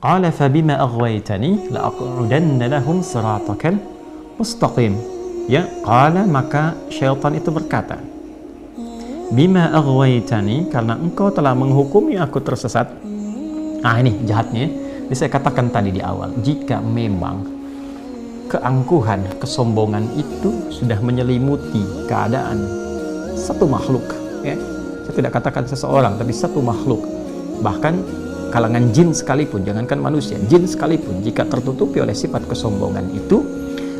Qala fabima aghwaytani la'aq'udanna lahum siratakal mustaqim. Ya, qala, maka syaitan itu berkata, bima aghwaytani, karena engkau telah menghukumi aku tersesat. Nah, ini jahatnya. Jadi saya katakan tadi di awal, jika memang keangkuhan, kesombongan itu sudah menyelimuti keadaan satu makhluk, ya, saya tidak katakan seseorang, tapi satu makhluk, bahkan kalangan jin sekalipun, jangankan manusia, jin sekalipun, jika tertutupi oleh sifat kesombongan itu,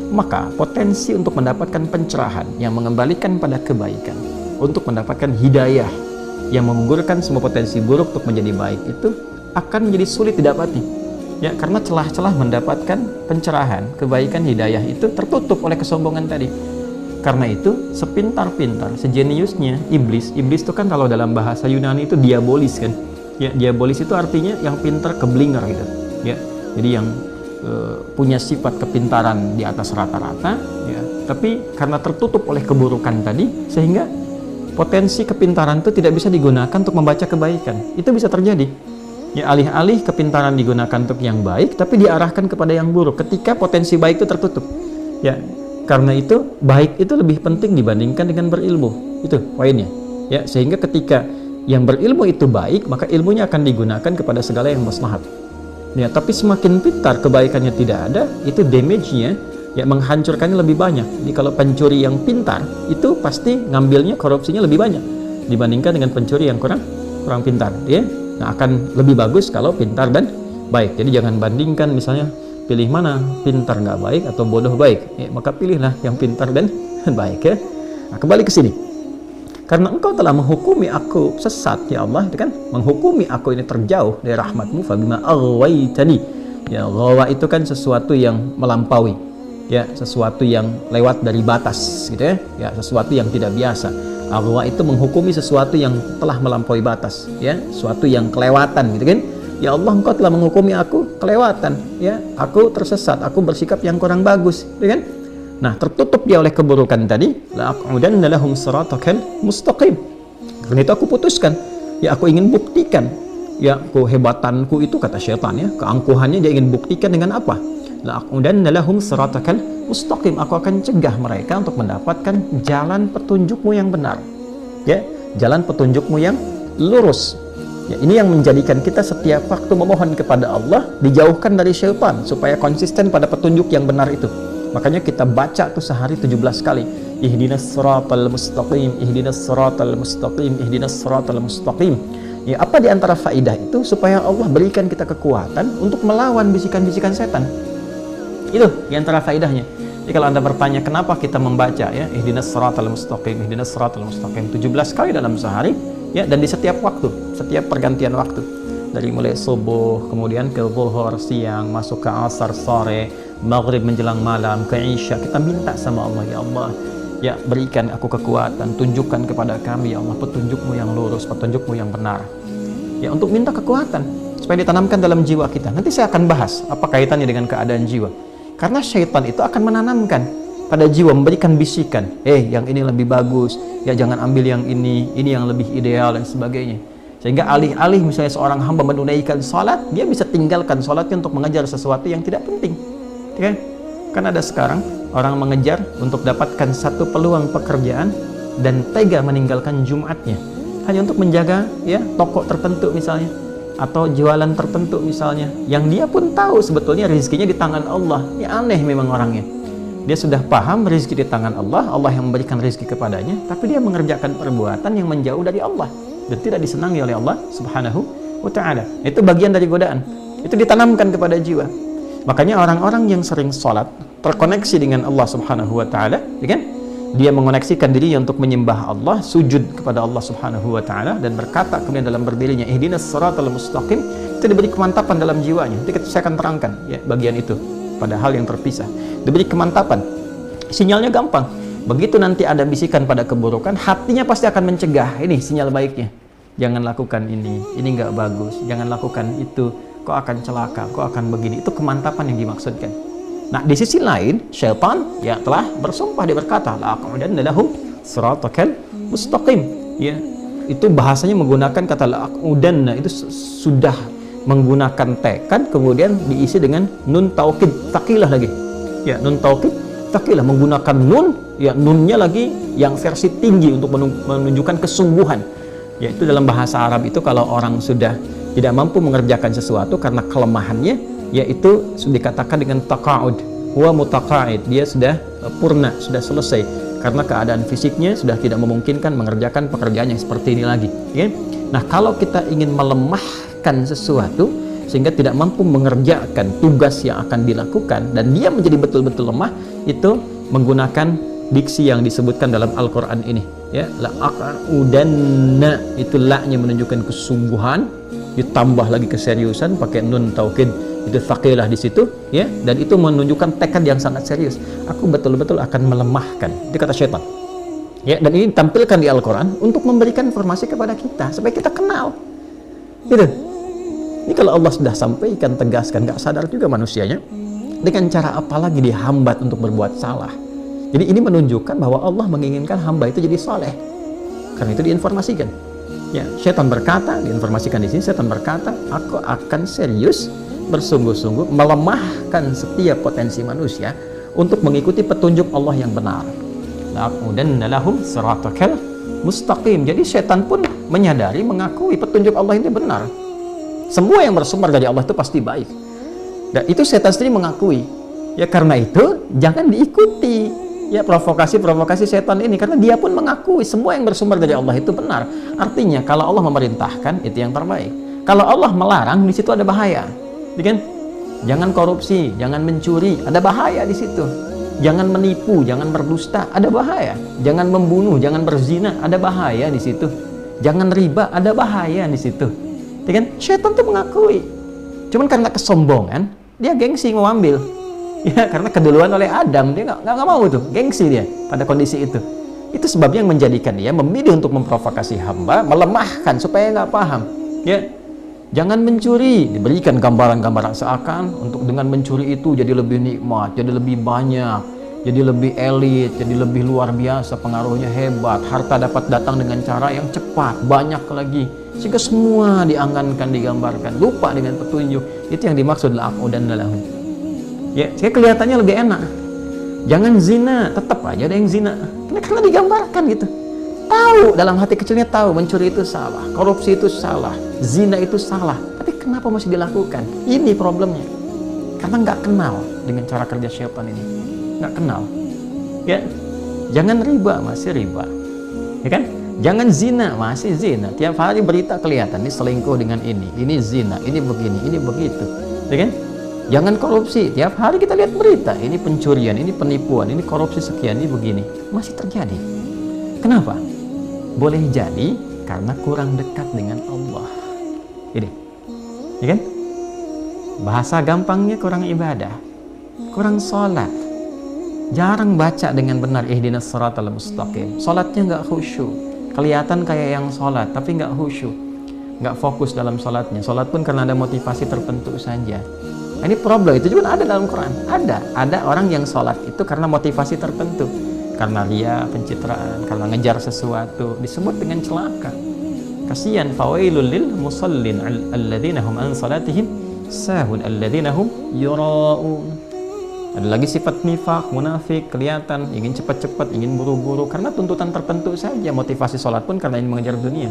maka potensi untuk mendapatkan pencerahan yang mengembalikan pada kebaikan, untuk mendapatkan hidayah yang menggugurkan semua potensi buruk untuk menjadi baik itu akan menjadi sulit didapati, ya, karena celah-celah mendapatkan pencerahan, kebaikan, hidayah itu tertutup oleh kesombongan tadi. Karena itu sepintar-pintar, sejeniusnya iblis itu kan kalau dalam bahasa Yunani itu diabolis kan, ya, diabolis itu artinya yang pintar keblinger gitu, ya, jadi yang punya sifat kepintaran di atas rata-rata, ya, tapi karena tertutup oleh keburukan tadi, sehingga potensi kepintaran itu tidak bisa digunakan untuk membaca kebaikan. Itu bisa terjadi, ya, alih-alih kepintaran digunakan untuk yang baik, tapi diarahkan kepada yang buruk ketika potensi baik itu tertutup, ya. Karena itu baik itu lebih penting dibandingkan dengan berilmu, itu poinnya, ya. Sehingga ketika yang berilmu itu baik, maka ilmunya akan digunakan kepada segala yang maslahat, ya. Tapi semakin pintar kebaikannya tidak ada, itu damage-nya, ya, menghancurkannya lebih banyak. Jadi kalau pencuri yang pintar itu pasti ngambilnya, korupsinya lebih banyak dibandingkan dengan pencuri yang kurang pintar, ya. Nah, akan lebih bagus kalau pintar dan baik. Jadi jangan bandingkan, misalnya pilih mana, pintar nggak baik atau bodoh baik, ya, maka pilihlah yang pintar dan baik, ya. Nah, kembali ke sini, karena engkau telah menghukumi aku sesat, ya Allah, kan, menghukumi aku ini terjauh dari rahmatmu, fabima aghwaytani, ya, ghawa itu kan sesuatu yang melampaui, ya, sesuatu yang lewat dari batas gitu, ya, sesuatu yang tidak biasa. Aghwa itu menghukumi sesuatu yang telah melampaui batas, ya, sesuatu yang kelewatan gitu kan. Ya Allah, engkau telah menghukumi aku kelewatan, ya, aku tersesat, aku bersikap yang kurang bagus, gitu kan. Nah, tertutup dia oleh keburukan tadi, la'aq'udanna lahum siratakal mustaqim. Karena itu aku putuskan, ya, aku ingin buktikan, ya, kehebatanku itu, kata syaitan, ya, keangkuhannya dia ingin buktikan dengan apa? La'aq'udanna lahum siratakal mustaqim, aku akan cegah mereka untuk mendapatkan jalan petunjukmu yang benar, ya, jalan petunjukmu yang lurus. Ya, ini yang menjadikan kita setiap waktu memohon kepada Allah dijauhkan dari syaitan supaya konsisten pada petunjuk yang benar itu. Makanya kita baca tuh sehari 17 kali, ihdinas siratal mustaqim, ihdinas siratal mustaqim, ihdinas siratal mustaqim. Ya, apa di antara faidah itu? Supaya Allah berikan kita kekuatan untuk melawan bisikan-bisikan setan. Itu di antara faidahnya. Jadi kalau Anda bertanya kenapa kita membaca, ya, ihdinas siratal mustaqim, ihdinas siratal mustaqim 17 kali dalam sehari, ya, dan di setiap waktu, setiap pergantian waktu, dari mulai subuh, kemudian ke zuhur, siang, masuk ke asar, sore, maghrib menjelang malam, ke isya, kita minta sama Allah, ya Allah, ya, berikan aku kekuatan, tunjukkan kepada kami, ya Allah, petunjukmu yang lurus, petunjukmu yang benar, ya, untuk minta kekuatan supaya ditanamkan dalam jiwa kita. Nanti saya akan bahas apa kaitannya dengan keadaan jiwa, karena syaitan itu akan menanamkan pada jiwa, memberikan bisikan, yang ini lebih bagus, ya, jangan ambil yang ini yang lebih ideal dan sebagainya. Sehingga alih-alih misalnya seorang hamba menunaikan salat, dia bisa tinggalkan salatnya untuk mengejar sesuatu yang tidak penting, ya. Kan ada sekarang orang mengejar untuk dapatkan satu peluang pekerjaan dan tega meninggalkan Jumatnya hanya untuk menjaga, ya, toko tertentu misalnya, atau jualan tertentu misalnya, yang dia pun tahu sebetulnya rezekinya di tangan Allah. Ini aneh memang orangnya. Dia sudah paham rezeki di tangan Allah, Allah yang memberikan rezeki kepadanya, tapi dia mengerjakan perbuatan yang menjauh dari Allah dan tidak disenangi oleh Allah Subhanahu wa ta'ala. Itu bagian dari godaan. Itu ditanamkan kepada jiwa. Makanya orang-orang yang sering sholat terkoneksi dengan Allah Subhanahu wa ta'ala, ya kan? Dia mengoneksikan dirinya untuk menyembah Allah, sujud kepada Allah Subhanahu wa ta'ala, dan berkata kemudian dalam berdirinya ihdinas siratal mustaqim, itu diberi kemantapan dalam jiwanya. Nanti saya akan terangkan, ya, bagian itu pada hal yang terpisah. Diberi kemantapan, sinyalnya gampang. Begitu nanti ada bisikan pada keburukan, hatinya pasti akan mencegah. Ini sinyal baiknya, jangan lakukan ini nggak bagus, jangan lakukan itu, kau akan celaka, kau akan begini. Itu kemantapan yang dimaksudkan. Nah, di sisi lain syaitan, ya, telah bersumpah, dia berkata la'aq'udanna lahum siratakal mustaqim, ya, itu bahasanya menggunakan kata la'aq'udanna, itu sudah menggunakan tekad kemudian diisi dengan nun taukid takilah lagi. Ya, nun taukid takilah menggunakan nun, ya nunnya lagi yang versi tinggi untuk menunjukkan kesungguhan. Yaitu dalam bahasa Arab itu kalau orang sudah tidak mampu mengerjakan sesuatu karena kelemahannya, yaitu sudah dikatakan dengan taqa'ud, huwa mutaqa'id, dia sudah purna, sudah selesai karena keadaan fisiknya sudah tidak memungkinkan mengerjakan pekerjaan yang seperti ini lagi, ya. Nah, kalau kita ingin melemahkan sesuatu sehingga tidak mampu mengerjakan tugas yang akan dilakukan dan dia menjadi betul-betul lemah, itu menggunakan diksi yang disebutkan dalam Al-Quran ini, ya, la'aqudanna, itu la-nya menunjukkan kesungguhan, ditambah lagi keseriusan pakai nun taukid, itu thaqilah di situ, ya, dan itu menunjukkan tekad yang sangat serius. Aku betul-betul akan melemahkan, itu kata syaitan, ya, dan ini ditampilkan di Al-Quran untuk memberikan informasi kepada kita supaya kita kenal, gitu. Ini kalau Allah sudah sampaikan, tegaskan, nggak sadar juga manusianya dengan cara apa lagi dihambat untuk berbuat salah. Jadi ini menunjukkan bahwa Allah menginginkan hamba itu jadi soleh, karena itu diinformasikan. Ya, syaitan berkata, diinformasikan di sini, syaitan berkata, aku akan serius bersungguh-sungguh melemahkan setiap potensi manusia untuk mengikuti petunjuk Allah yang benar. La'aqudanna lahum siratakal mustaqim. Jadi syaitan pun menyadari, mengakui petunjuk Allah itu benar. Semua yang bersumber dari Allah itu pasti baik. Dan itu syaitan sendiri mengakui. Ya, karena itu jangan diikuti, ya, provokasi-provokasi setan ini, karena dia pun mengakui semua yang bersumber dari Allah itu benar. Artinya kalau Allah memerintahkan itu yang terbaik. Kalau Allah melarang, di situ ada bahaya. Kan? Jangan korupsi, jangan mencuri, ada bahaya di situ. Jangan menipu, jangan berdusta, ada bahaya. Jangan membunuh, jangan berzina, ada bahaya di situ. Jangan riba, ada bahaya di situ. Kan? Setan tuh mengakui. Cuman karena kesombongan, dia gengsi mau ambil. Ya, karena keduluan oleh Adam, dia nggak mau tuh, gengsi dia pada kondisi itu. Itu sebabnya yang menjadikan dia memilih untuk memprovokasi hamba, melemahkan supaya nggak paham. Ya, jangan mencuri, diberikan gambaran-gambaran seakan untuk dengan mencuri itu jadi lebih nikmat, jadi lebih banyak, jadi lebih elit, jadi lebih luar biasa, pengaruhnya hebat, harta dapat datang dengan cara yang cepat, banyak lagi, sehingga semua diangankan, digambarkan, lupa dengan petunjuk. Itu yang dimaksud la'aqudanna lahum. Ya, saya kelihatannya lebih enak. Jangan zina, tetap aja ada yang zina. Karena digambarkan gitu. Tahu, dalam hati kecilnya tahu mencuri itu salah, korupsi itu salah, zina itu salah. Tapi kenapa masih dilakukan? Ini problemnya. Karena nggak kenal dengan cara kerja syaitan ini. Nggak kenal. Ya, jangan riba, masih riba. Ya kan? Jangan zina, masih zina. Tiap hari berita kelihatan, ini selingkuh dengan ini zina, ini begini, ini begitu. Ya kan? Jangan korupsi, tiap hari kita lihat berita, ini pencurian, ini penipuan, ini korupsi sekian, ini begini. Masih terjadi. Kenapa? Boleh jadi karena kurang dekat dengan Allah. Ini, ya kan? Bahasa gampangnya kurang ibadah, kurang sholat, jarang baca dengan benar ihdinas siratal mustaqim. Sholatnya nggak khusyuk, kelihatan kayak yang sholat, tapi nggak khusyuk, nggak fokus dalam sholatnya. Sholat pun karena ada motivasi tertentu saja. Ini problem, itu juga ada dalam Quran. Ada orang yang sholat itu karena motivasi tertentu, karena ria, pencitraan, karena ngejar sesuatu, disebut dengan celaka. Kasihan, fawailul lil musallin alladzina hum an salatihim sahun alladzina hum yura'un. Ada lagi sifat nifaq, munafik, kelihatan, ingin cepat-cepat, ingin buru-buru, karena tuntutan tertentu saja. Motivasi sholat pun karena ingin mengejar dunia.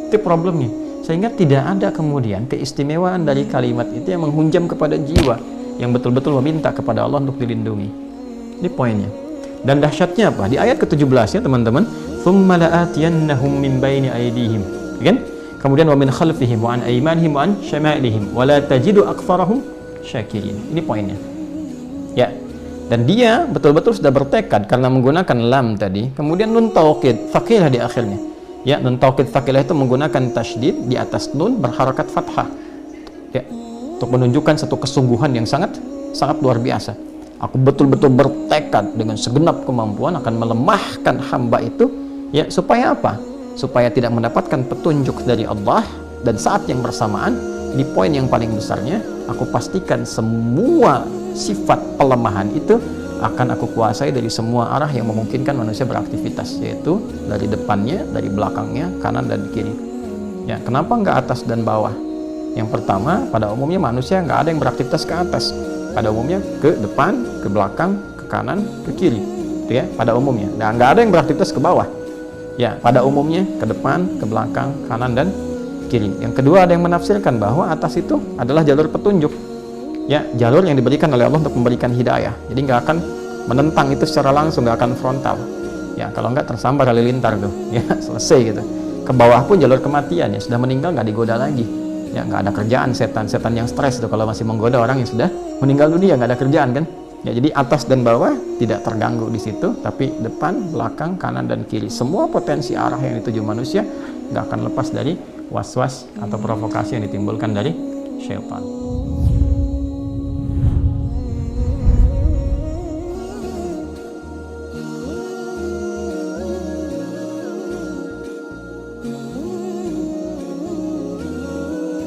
Itu problemnya. Sehingga tidak ada kemudian keistimewaan dari kalimat itu yang menghunjam kepada jiwa yang betul-betul meminta kepada Allah untuk dilindungi. Ini poinnya. Dan dahsyatnya apa? Di ayat ke-17 ya teman-teman, thumma la'atiyannahum min baini aydihim, kan? Kemudian wa min khalfihim wa an aymanihim wa an syama'ilihim wa la tajidu aktsarahum syakirin. Ini poinnya. Ya. Dan dia betul-betul sudah bertekad karena menggunakan lam tadi, kemudian nun taukid, faqilah di akhirnya. Ya, nun taukid faqilah itu menggunakan tasydid di atas nun berharakat fathah. Ya, untuk menunjukkan satu kesungguhan yang sangat luar biasa. Aku betul-betul bertekad dengan segenap kemampuan akan melemahkan hamba itu, ya, supaya apa? Supaya tidak mendapatkan petunjuk dari Allah, dan saat yang bersamaan di poin yang paling besarnya, aku pastikan semua sifat pelemahan itu akan aku kuasai dari semua arah yang memungkinkan manusia beraktivitas, yaitu dari depannya, dari belakangnya, kanan dan kiri. Ya, kenapa nggak atas dan bawah? Yang pertama, pada umumnya manusia nggak ada yang beraktivitas ke atas. Pada umumnya ke depan, ke belakang, ke kanan, ke kiri. Itu ya, pada umumnya. Dan nggak ada yang beraktivitas ke bawah. Ya, pada umumnya ke depan, ke belakang, kanan dan kiri. Yang kedua, ada yang menafsirkan bahwa atas itu adalah jalur petunjuk. Ya, jalur yang diberikan oleh Allah untuk memberikan hidayah. Jadi nggak akan menentang itu secara langsung, nggak akan frontal. Ya, kalau nggak tersambar halilintar tuh. Ya, selesai gitu. Ke bawah pun jalur kematian, ya sudah meninggal nggak digoda lagi. Ya, nggak ada kerjaan, setan yang stres tuh kalau masih menggoda orang yang sudah meninggal dunia, nggak ada kerjaan kan. Ya, jadi atas dan bawah tidak terganggu di situ, tapi depan, belakang, kanan dan kiri, semua potensi arah yang dituju manusia nggak akan lepas dari was-was atau provokasi yang ditimbulkan dari syaitan.